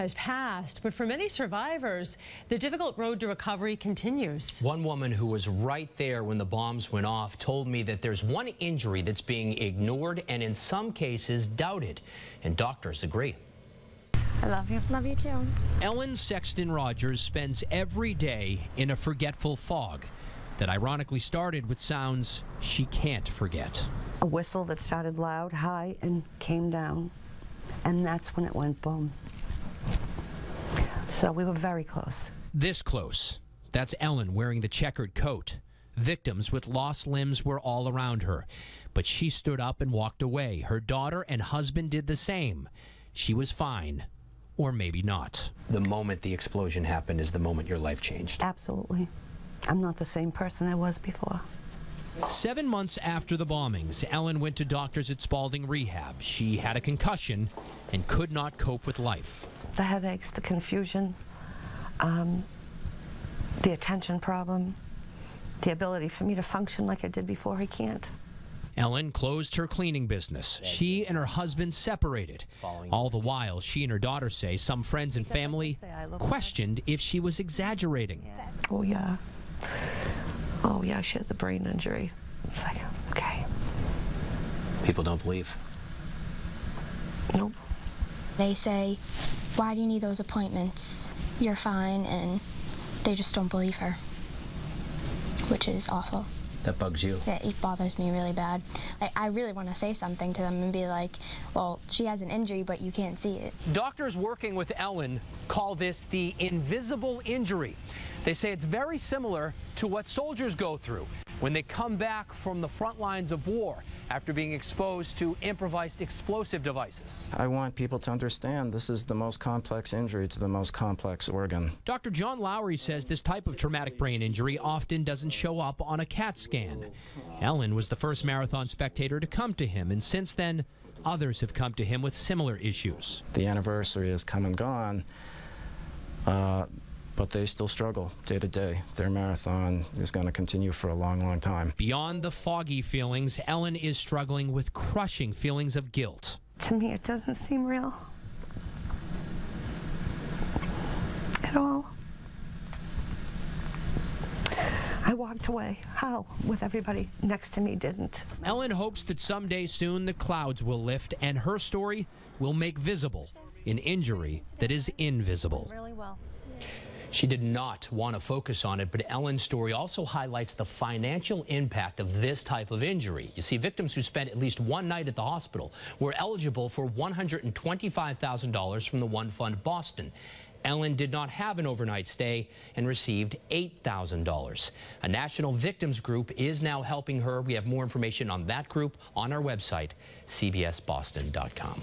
Has passed, but for many survivors, the difficult road to recovery continues. One woman who was right there when the bombs went off told me that there's one injury that's being ignored and in some cases doubted, and doctors agree. I love you. Love you too. Ellen Sexton Rogers spends every day in a forgetful fog that ironically started with sounds she can't forget. A whistle that started loud, high, and came down, and that's when it went boom. So we were very close. This close. That's Ellen wearing the checkered coat. Victims with lost limbs were all around her, but she stood up and walked away. Her daughter and husband did the same. She was fine, or maybe not. The moment the explosion happened is the moment your life changed. Absolutely. I'm not the same person I was before. 7 months after the bombings, Ellen went to doctors at Spalding Rehab. She had a concussion and could not cope with life. The headaches, the confusion, the attention problem, the ability for me to function like I did before, I can't. Ellen closed her cleaning business. She and her husband separated. All the while, she and her daughter say some friends and family questioned if she was exaggerating. Oh, yeah. Oh, yeah, she has a brain injury. It's like, okay. People don't believe. Nope. They say, why do you need those appointments? You're fine, and they just don't believe her, which is awful. That bugs you? Yeah, it bothers me really bad. I really want to say something to them and be like, well, she has an injury, but you can't see it. Doctors working with Ellen call this the invisible injury. They say it's very similar to what soldiers go through when they come back from the front lines of war after being exposed to improvised explosive devices. I want people to understand this is the most complex injury to the most complex organ. Dr. John Lowry says this type of traumatic brain injury often doesn't show up on a CAT scan. Ellen was the first marathon spectator to come to him, and since then, others have come to him with similar issues. The anniversary has come and gone, but they still struggle day to day. Their marathon is going to continue for a long, long time. Beyond the foggy feelings, Ellen is struggling with crushing feelings of guilt. To me, it doesn't seem real at all. I walked away. How? With everybody next to me didn't. Ellen hopes that someday soon the clouds will lift and her story will make visible an injury that is invisible. Really well. She did not want to focus on it, but Ellen's story also highlights the financial impact of this type of injury. You see, victims who spent at least one night at the hospital were eligible for $125,000 from the One Fund Boston. Ellen did not have an overnight stay and received $8,000. A national victims group is now helping her. We have more information on that group on our website, cbsboston.com.